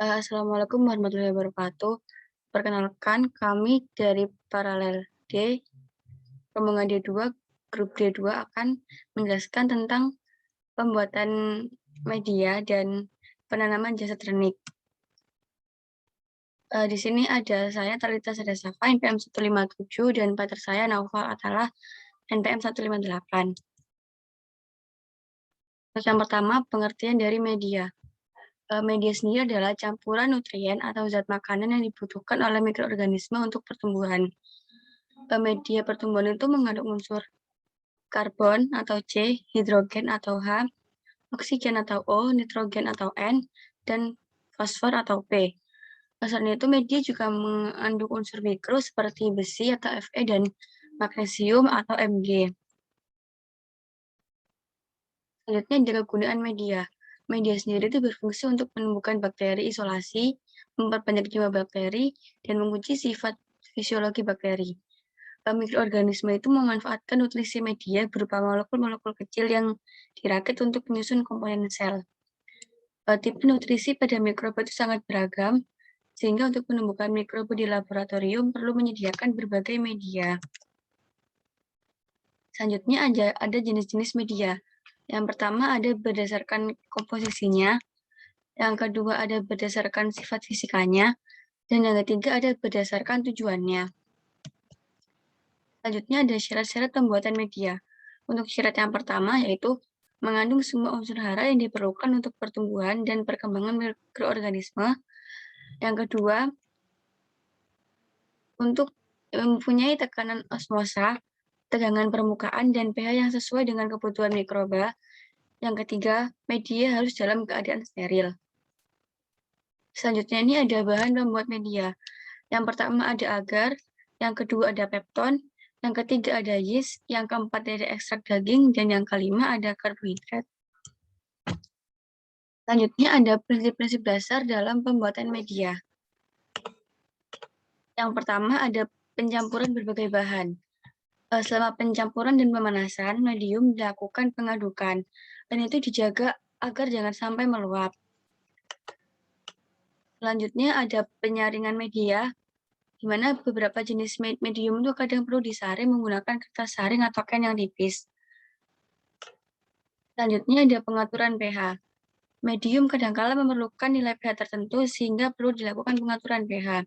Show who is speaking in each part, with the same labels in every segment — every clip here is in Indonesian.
Speaker 1: Assalamualaikum warahmatullahi wabarakatuh. Perkenalkan, kami dari Paralel D, rombongan D2, grup D2 akan menjelaskan tentang pembuatan media dan penanaman jasa ternik. Di sini ada saya, Talita Sadasafa, NPM 157, dan partner saya, Naufal Atalah, NPM 158. Terus yang pertama, pengertian dari media. Media sendiri adalah campuran nutrien atau zat makanan yang dibutuhkan oleh mikroorganisme untuk pertumbuhan. Media pertumbuhan itu mengandung unsur karbon atau C, hidrogen atau H, oksigen atau O, nitrogen atau N, dan fosfor atau P. Selain itu, media juga mengandung unsur mikro seperti besi atau Fe dan magnesium atau Mg. Selanjutnya adalah kegunaan media. Media sendiri itu berfungsi untuk menumbuhkan bakteri isolasi, memperbanyak jumlah bakteri, dan menguji sifat fisiologi bakteri. Mikroorganisme itu memanfaatkan nutrisi media berupa molekul-molekul kecil yang dirakit untuk menyusun komponen sel. Tipe nutrisi pada mikroba itu sangat beragam, sehingga untuk menumbuhkan mikroba di laboratorium perlu menyediakan berbagai media. Selanjutnya ada jenis-jenis media. Yang pertama ada berdasarkan komposisinya, yang kedua ada berdasarkan sifat fisikanya, dan yang ketiga ada berdasarkan tujuannya. Selanjutnya ada syarat-syarat pembuatan media. Untuk syarat yang pertama yaitu mengandung semua unsur hara yang diperlukan untuk pertumbuhan dan perkembangan mikroorganisme. Yang kedua, untuk mempunyai tekanan osmosa, tegangan permukaan, dan pH yang sesuai dengan kebutuhan mikroba. Yang ketiga, media harus dalam keadaan steril. Selanjutnya ini ada bahan pembuat media. Yang pertama ada agar, yang kedua ada pepton, yang ketiga ada yeast, yang keempat ada ekstrak daging, dan yang kelima ada karbohidrat. Selanjutnya ada prinsip-prinsip dasar dalam pembuatan media. Yang pertama ada pencampuran berbagai bahan. Selama pencampuran dan pemanasan, medium dilakukan pengadukan, dan itu dijaga agar jangan sampai meluap. Selanjutnya ada penyaringan media, di mana beberapa jenis medium itu kadang perlu disaring menggunakan kertas saring atau can yang tipis. Selanjutnya ada pengaturan pH. Medium kadangkala memerlukan nilai pH tertentu sehingga perlu dilakukan pengaturan pH.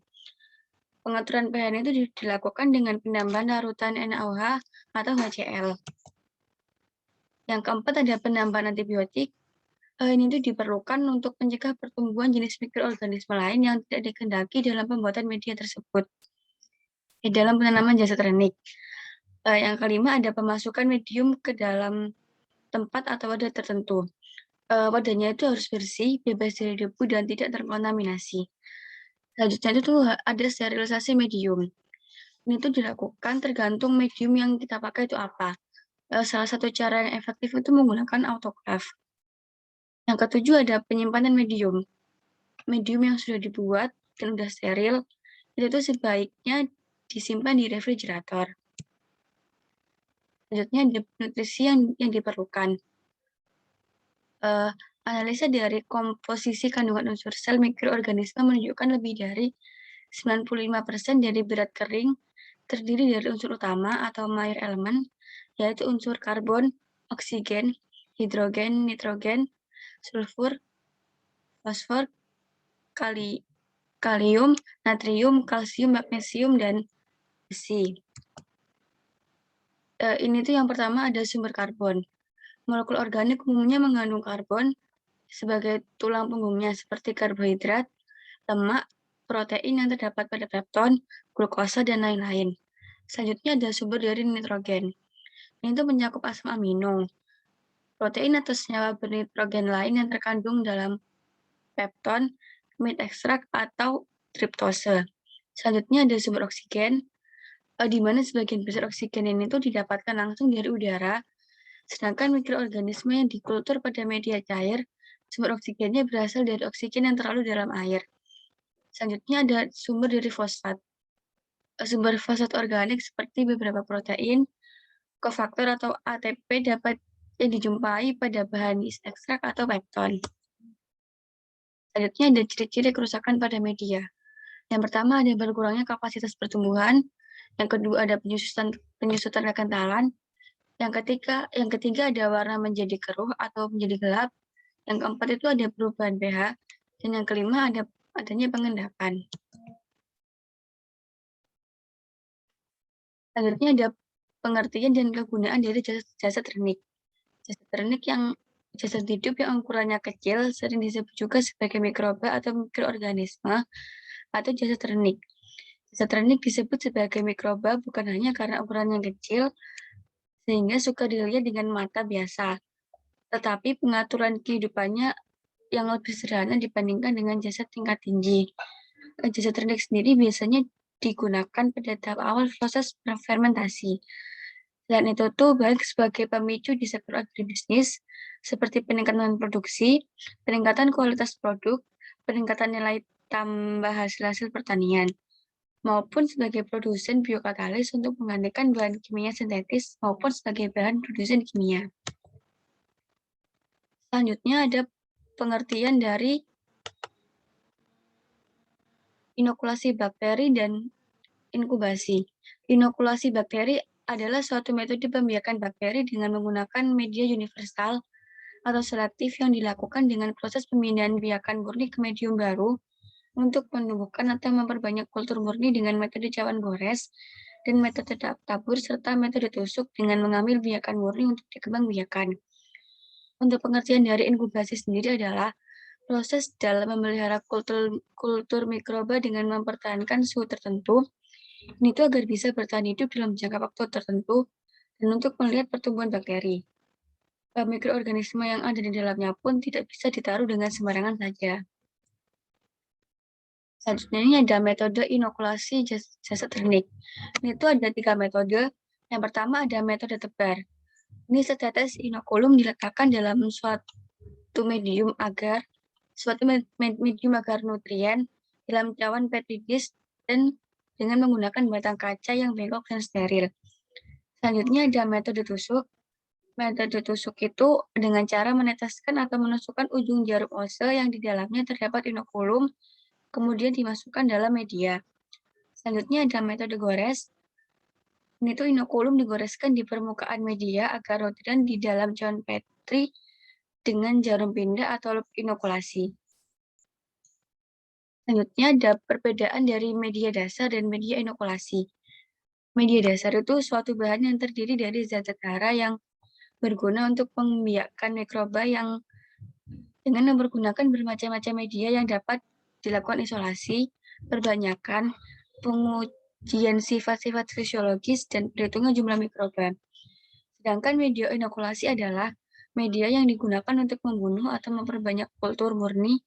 Speaker 1: Pengaturan pH itu dilakukan dengan penambahan larutan NaOH atau HCl. Yang keempat ada penambahan antibiotik. Ini itu diperlukan untuk mencegah pertumbuhan jenis mikroorganisme lain yang tidak dikehendaki dalam pembuatan media tersebut. Di dalam penanaman jasa ternik. Yang kelima ada pemasukan medium ke dalam tempat atau wadah tertentu. Wadahnya itu harus bersih, bebas dari debu, dan tidak terkontaminasi. Selanjutnya itu ada sterilisasi medium. Ini tuh dilakukan tergantung medium yang kita pakai itu apa. Salah satu cara yang efektif itu menggunakan autoclave. Yang ketujuh ada penyimpanan medium. Medium yang sudah dibuat dan sudah steril, itu sebaiknya disimpan di refrigerator. Selanjutnya ada nutrisi yang diperlukan. Analisa dari komposisi kandungan unsur sel mikroorganisme menunjukkan lebih dari 95% dari berat kering terdiri dari unsur utama atau minor element, yaitu unsur karbon, oksigen, hidrogen, nitrogen, sulfur, fosfor, kalium, natrium, kalsium, magnesium, dan besi. Ini tuh yang pertama ada sumber karbon. Molekul organik umumnya mengandung karbon sebagai tulang punggungnya seperti karbohidrat, lemak, protein yang terdapat pada pepton, glukosa, dan lain-lain. Selanjutnya ada sumber dari nitrogen. Ini tuh mencakup asam amino, protein atau senyawa bernitrogen lain yang terkandung dalam pepton, mid ekstrak, atau triptose. Selanjutnya ada sumber oksigen, di mana sebagian besar oksigen ini tuh didapatkan langsung dari udara, sedangkan mikroorganisme yang dikultur pada media cair, sumber oksigennya berasal dari oksigen yang terlalu dalam air. Selanjutnya ada sumber dari fosfat. Sumber fosfat organik seperti beberapa protein, kofaktor atau ATP dapat yang dijumpai pada bahan yeast ekstrak atau pepton. Selanjutnya ada ciri-ciri kerusakan pada media. Yang pertama ada berkurangnya kapasitas pertumbuhan, yang kedua ada penyusutan kekentalan, yang ketiga ada warna menjadi keruh atau menjadi gelap, yang keempat itu ada perubahan pH, dan yang kelima adanya pengendapan. Selanjutnya ada pengertian dan kegunaan dari jasad ternik. Jasad hidup yang ukurannya kecil sering disebut juga sebagai mikroba atau mikroorganisme atau jasad ternik. Jasad ternik disebut sebagai mikroba bukan hanya karena ukurannya kecil sehingga suka dilihat dengan mata biasa, tetapi pengaturan kehidupannya yang lebih sederhana dibandingkan dengan jasad tingkat tinggi. Jasad ternik sendiri biasanya digunakan pada tahap awal proses fermentasi. Selain itu tuh baik sebagai pemicu di sektor agribisnis seperti peningkatan produksi, peningkatan kualitas produk, peningkatan nilai tambah hasil pertanian, maupun sebagai produsen biokatalis untuk menggantikan bahan kimia sintetis maupun sebagai bahan produsen kimia. Selanjutnya ada pengertian dari inokulasi bakteri dan inkubasi. Inokulasi bakteri adalah suatu metode pembiakan bakteri dengan menggunakan media universal atau selektif yang dilakukan dengan proses pemindahan biakan murni ke medium baru untuk menumbuhkan atau memperbanyak kultur murni dengan metode cawan gores dan metode tabur serta metode tusuk dengan mengambil biakan murni untuk dikembang biakan. Untuk pengertian dari inkubasi sendiri adalah proses dalam memelihara kultur mikroba dengan mempertahankan suhu tertentu, ini itu agar bisa bertahan hidup dalam jangka waktu tertentu dan untuk melihat pertumbuhan bakteri. Mikroorganisme yang ada di dalamnya pun tidak bisa ditaruh dengan sembarangan saja. Selanjutnya ini ada metode inokulasi jasad ternik. Ini itu ada 3 metode. Yang pertama ada metode tebar. Ini setetes inokulum diletakkan dalam suatu medium agar nutrien dalam cawan petri dish dan dengan menggunakan batang kaca yang bengkok dan steril. Selanjutnya ada metode tusuk. Metode tusuk itu dengan cara meneteskan atau menusukkan ujung jarum ose yang di dalamnya terdapat inokulum, kemudian dimasukkan dalam media. Selanjutnya ada metode gores. Ini tuh inokulum digoreskan di permukaan media agar nutrien di dalam cawan petri dengan jarum pindah atau inokulasi. Selanjutnya ada perbedaan dari media dasar dan media inokulasi. Media dasar itu suatu bahan yang terdiri dari zat-zat hara yang berguna untuk membiakkan mikroba yang dengan mempergunakan bermacam-macam media yang dapat dilakukan isolasi, perbanyakan, pengujian sifat-sifat fisiologis, dan perhitungan jumlah mikroba. Sedangkan media inokulasi adalah media yang digunakan untuk membunuh atau memperbanyak kultur murni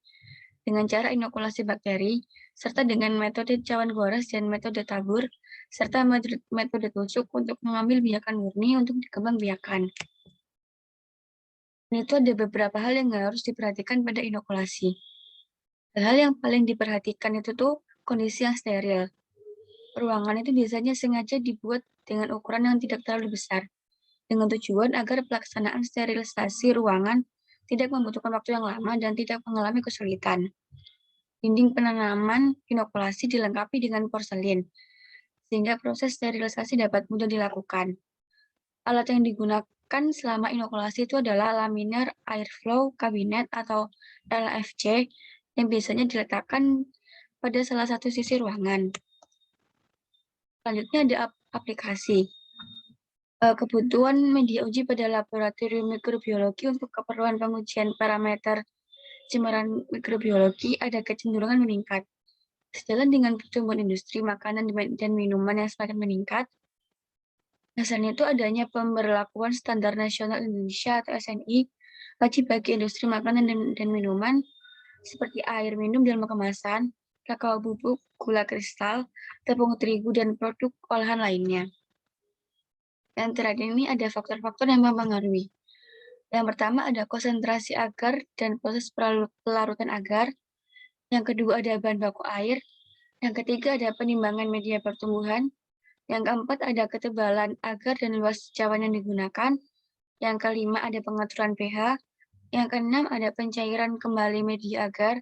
Speaker 1: dengan cara inokulasi bakteri, serta dengan metode cawan gores dan metode tabur, serta metode tusuk untuk mengambil biakan murni untuk dikembang biakan. Ini tuh ada beberapa hal yang harus diperhatikan pada inokulasi. Hal yang paling diperhatikan itu tuh kondisi yang steril. Ruangan itu biasanya sengaja dibuat dengan ukuran yang tidak terlalu besar, dengan tujuan agar pelaksanaan sterilisasi ruangan tidak membutuhkan waktu yang lama dan tidak mengalami kesulitan. Dinding penanaman inokulasi dilengkapi dengan porselin, sehingga proses sterilisasi dapat mudah dilakukan. Alat yang digunakan selama inokulasi itu adalah laminar airflow cabinet atau LFC yang biasanya diletakkan pada salah satu sisi ruangan. Selanjutnya ada aplikasi. Kebutuhan media uji pada laboratorium mikrobiologi untuk keperluan pengujian parameter cemaran mikrobiologi ada kecenderungan meningkat. Sejalan dengan pertumbuhan industri makanan dan minuman yang semakin meningkat, dasarnya itu adanya pemberlakuan standar nasional Indonesia atau SNI wajib bagi industri makanan dan minuman seperti air minum dalam kemasan, kakao bubuk, gula kristal, tepung terigu, dan produk olahan lainnya. Dan terakhir ini ada faktor-faktor yang mempengaruhi. Yang pertama ada konsentrasi agar dan proses pelarutan agar. Yang kedua ada bahan baku air. Yang ketiga ada penimbangan media pertumbuhan. Yang keempat ada ketebalan agar dan luas cawan yang digunakan. Yang kelima ada pengaturan pH. Yang keenam ada pencairan kembali media agar.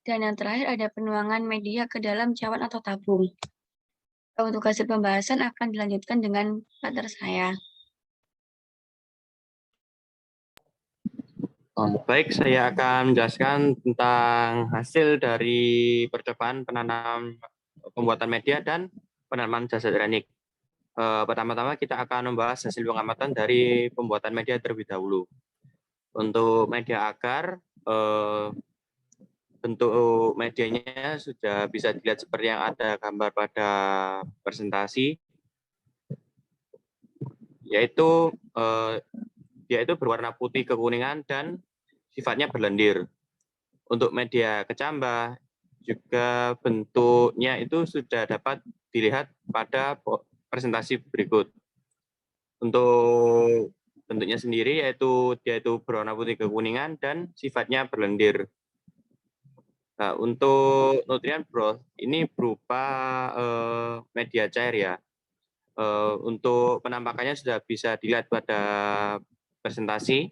Speaker 1: Dan yang terakhir ada penuangan media ke dalam cawan atau tabung. Untuk hasil pembahasan akan dilanjutkan dengan partner saya.
Speaker 2: Baik, saya akan menjelaskan tentang hasil dari percobaan penanam pembuatan media dan penanaman jasa teknik. Pertama-tama kita akan membahas hasil pengamatan dari pembuatan media terlebih dahulu. Untuk media akar, bentuk medianya sudah bisa dilihat seperti yang ada gambar pada presentasi, yaitu dia itu berwarna putih kekuningan dan sifatnya berlendir. Untuk media kecambah juga bentuknya itu sudah dapat dilihat pada presentasi berikut. Untuk bentuknya sendiri yaitu dia itu berwarna putih kekuningan dan sifatnya berlendir. Nah, untuk nutrien broth ini berupa media cair ya. Untuk penampakannya sudah bisa dilihat pada presentasi.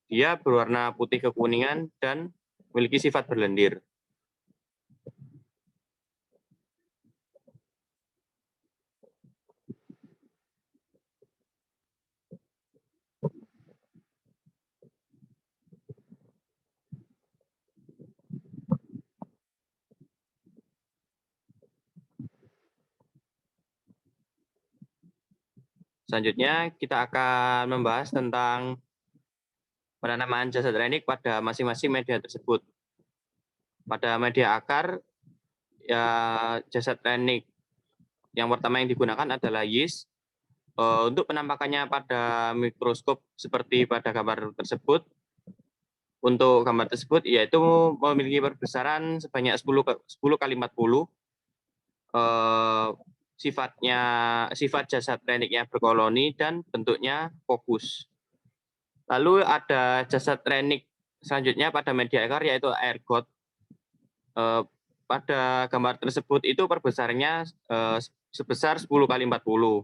Speaker 2: Dia berwarna putih kekuningan dan memiliki sifat berlendir. Selanjutnya kita akan membahas tentang penanaman jasa teknik pada masing-masing media tersebut. Pada media akar, ya jasa teknik yang pertama yang digunakan adalah yeast. Untuk penampakannya pada mikroskop seperti pada gambar tersebut, untuk gambar tersebut yaitu memiliki perbesaran sebanyak 10 kali 40. Sifat jasa tekniknya berkoloni dan bentuknya fokus. Lalu ada jasa teknik selanjutnya pada media akar yaitu ergot. Pada gambar tersebut itu perbesarannya sebesar 10 kali 40.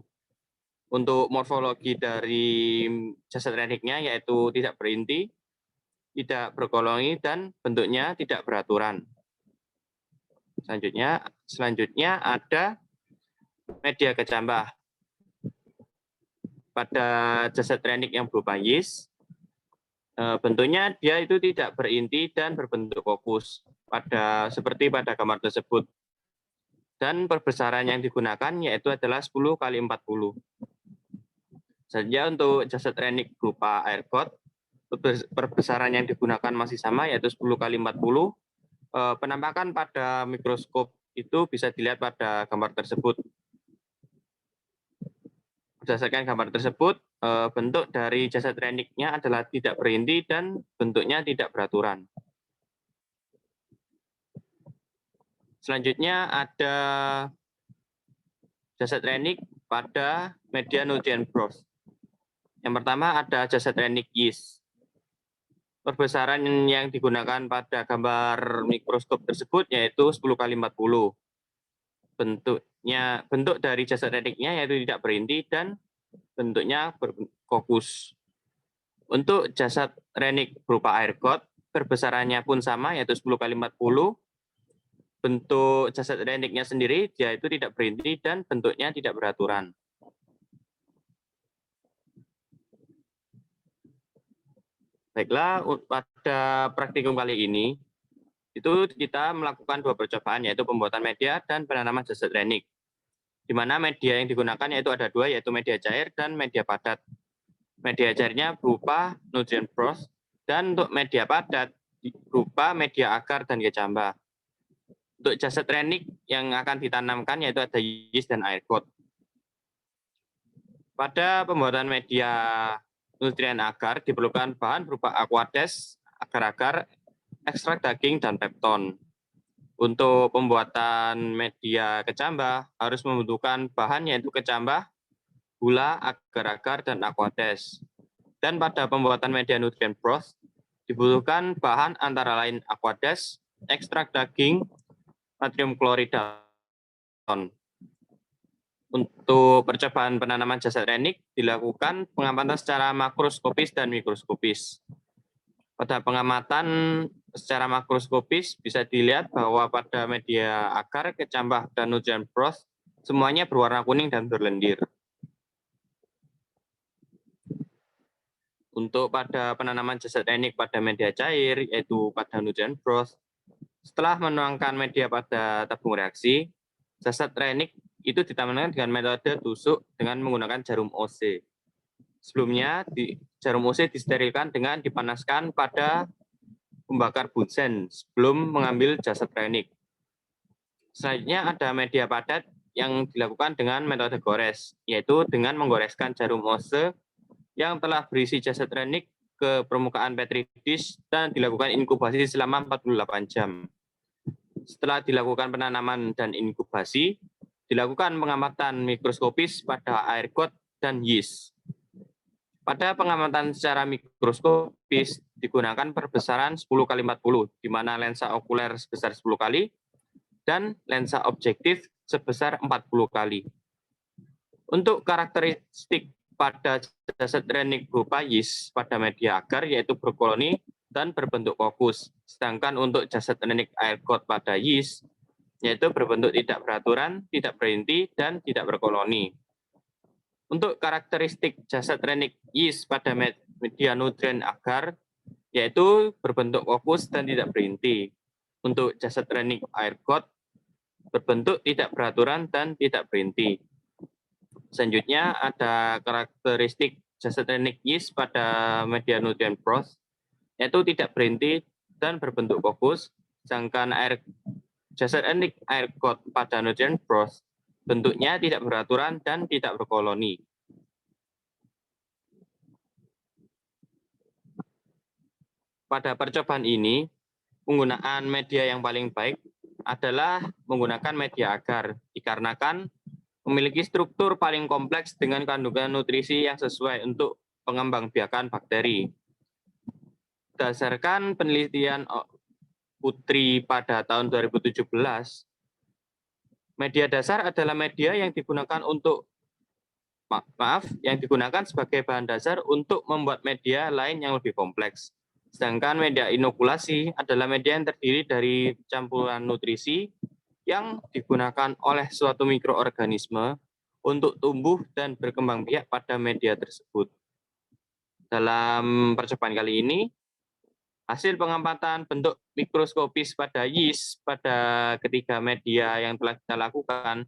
Speaker 2: Untuk morfologi dari jasa tekniknya yaitu tidak berinti, tidak berkoloni, dan bentuknya tidak beraturan. Selanjutnya ada media kecambah. Pada jasa teknik yang berupa yeast, bentuknya dia itu tidak berinti dan berbentuk fokus seperti pada gambar tersebut. Dan perbesaran yang digunakan yaitu adalah 10 kali 40. Selanjutnya untuk jasa teknik berupa ergot, perbesaran yang digunakan masih sama yaitu 10 kali 40. Penampakan pada mikroskop itu bisa dilihat pada gambar tersebut. Berdasarkan gambar tersebut, bentuk dari jasa tekniknya adalah tidak berinti dan bentuknya tidak beraturan. Selanjutnya ada jasa teknik pada media nutrient broth. Yang pertama ada jasa teknik yeast. Perbesaran yang digunakan pada gambar mikroskop tersebut yaitu 10 kali 40. Bentuk dari jasa tekniknya yaitu tidak berinti dan bentuknya berfokus. Untuk jasa teknik berupa ergot, perbesarannya pun sama yaitu 10 kali 40. Bentuk jasa tekniknya sendiri yaitu tidak berinti dan bentuknya tidak beraturan. Baiklah, pada praktikum kali ini, itu kita melakukan 2 percobaan, yaitu pembuatan media dan penanaman jasa teknik. Di mana media yang digunakan yaitu ada 2, yaitu media cair dan media padat. Media cairnya berupa nutrient broth, dan untuk media padat berupa media akar dan kecambah. Untuk jasa teknik yang akan ditanamkan yaitu ada yeast dan ergot. Pada pembuatan media nutrien akar diperlukan bahan berupa aquades, agar-agar, ekstrak daging, dan pepton. Untuk pembuatan media kecambah harus membutuhkan bahan yaitu kecambah, gula, agar-agar, dan aquades. Dan pada pembuatan media nutrien broth dibutuhkan bahan antara lain aquades, ekstrak daging, natrium klorida. Untuk percobaan penanaman jasa teknik dilakukan pengamatan secara makroskopis dan mikroskopis. Pada pengamatan secara makroskopis bisa dilihat bahwa pada media agar, kecambah, dan nutrient broth semuanya berwarna kuning dan berlendir. Untuk pada penanaman jasad renik pada media cair, yaitu pada nutrient broth, setelah menuangkan media pada tabung reaksi, jasad renik itu ditambahkan dengan metode tusuk dengan menggunakan jarum OC. Sebelumnya, jarum OC disterilkan dengan dipanaskan pada pembakar bunsen sebelum mengambil jasad renik. Selanjutnya ada media padat yang dilakukan dengan metode gores, yaitu dengan menggoreskan jarum OC yang telah berisi jasad renik ke permukaan petri dish dan dilakukan inkubasi selama 48 jam. Setelah dilakukan penanaman dan inkubasi, dilakukan pengamatan mikroskopis pada air got dan yeast. Pada pengamatan secara mikroskopis digunakan perbesaran 10 kali 40, di mana lensa okuler sebesar 10 kali dan lensa objektif sebesar 40 kali. Untuk karakteristik pada jasad renik berupa yeast pada media agar yaitu berkoloni dan berbentuk kokus. Sedangkan untuk jasad renik air got pada yeast yaitu berbentuk tidak beraturan, tidak berinti, dan tidak berkoloni. Untuk karakteristik jasad renik yeast pada media nutrien agar yaitu berbentuk kokus dan tidak berinti. Untuk jasad renik air got berbentuk tidak beraturan dan tidak berinti. Selanjutnya ada karakteristik jasad renik yeast pada media nutrient broth, yaitu tidak berinti dan berbentuk kokus, sedangkan jasad renik air got pada nutrient broth bentuknya tidak beraturan dan tidak berkoloni. Pada percobaan ini, penggunaan media yang paling baik adalah menggunakan media agar, dikarenakan memiliki struktur paling kompleks dengan kandungan nutrisi yang sesuai untuk pengembangbiakan bakteri. Berdasarkan penelitian Putri pada tahun 2017, media dasar adalah media yang digunakan sebagai bahan dasar untuk membuat media lain yang lebih kompleks. Sedangkan media inokulasi adalah media yang terdiri dari campuran nutrisi yang digunakan oleh suatu mikroorganisme untuk tumbuh dan berkembang biak pada media tersebut. Dalam percobaan kali ini, hasil pengamatan bentuk mikroskopis pada yeast pada ketiga media yang telah kita lakukan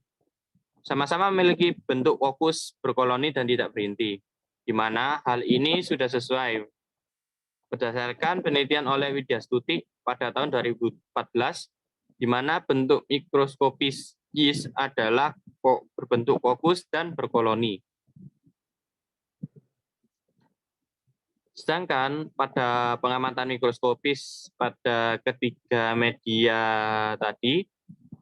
Speaker 2: sama-sama memiliki bentuk kokus, berkoloni, dan tidak berinti, di mana hal ini sudah sesuai berdasarkan penelitian oleh Widya Stuti pada tahun 2014, di mana bentuk mikroskopis yeast adalah berbentuk kokus dan berkoloni. Sedangkan pada pengamatan mikroskopis pada ketiga media tadi,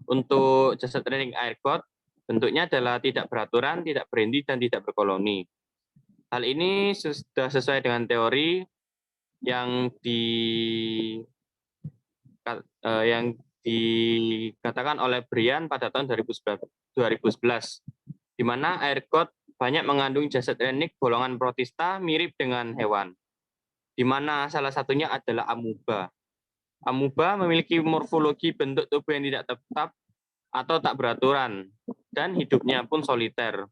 Speaker 2: untuk jasad renik air got, bentuknya adalah tidak beraturan, tidak berinti, dan tidak berkoloni. Hal ini sudah sesuai dengan teori yang dikatakan oleh Brian pada tahun 2011, di mana air got banyak mengandung jasad renik golongan protista mirip dengan hewan, di mana salah satunya adalah amuba. Amuba memiliki morfologi bentuk tubuh yang tidak tetap atau tak beraturan, dan hidupnya pun soliter.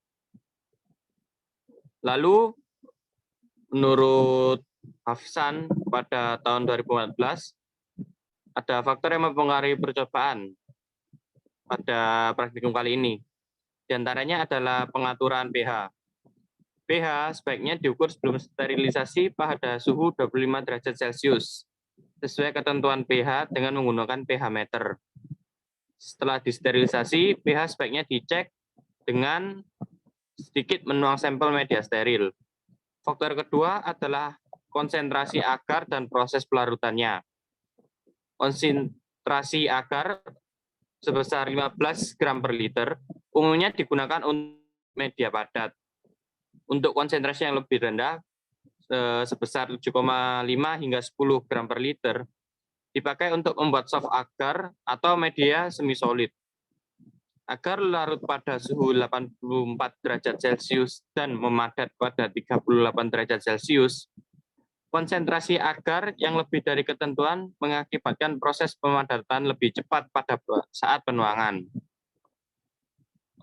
Speaker 2: Lalu, menurut Hafsan pada tahun 2014, ada faktor yang mempengaruhi percobaan pada praktikum kali ini. Di antaranya adalah pengaturan pH. pH sebaiknya diukur sebelum sterilisasi pada suhu 25 derajat Celcius, sesuai ketentuan pH dengan menggunakan pH meter. Setelah disterilisasi, pH sebaiknya dicek dengan sedikit menuang sampel media steril. Faktor kedua adalah konsentrasi agar dan proses pelarutannya. Konsentrasi agar sebesar 15 gram per liter umumnya digunakan untuk media padat. Untuk konsentrasi yang lebih rendah sebesar 7,5 hingga 10 gram per liter dipakai untuk membuat soft agar atau media semi solid. Agar larut pada suhu 84 derajat Celcius dan memadat pada 38 derajat Celcius, Konsentrasi agar yang lebih dari ketentuan mengakibatkan proses pemadatan lebih cepat pada saat penuangan.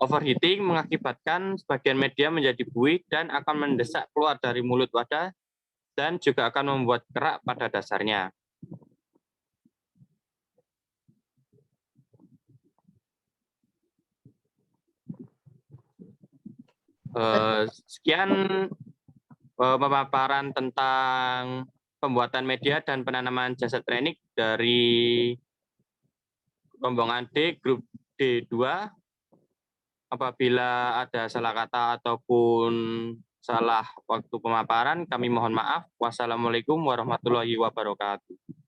Speaker 2: Overheating mengakibatkan sebagian media menjadi buih dan akan mendesak keluar dari mulut wadah dan juga akan membuat kerak pada dasarnya. Sekian pemaparan tentang pembuatan media dan penanaman jasa training dari rombongan D, grup D2. Apabila ada salah kata ataupun salah waktu pemaparan, kami mohon maaf. Wassalamualaikum warahmatullahi wabarakatuh.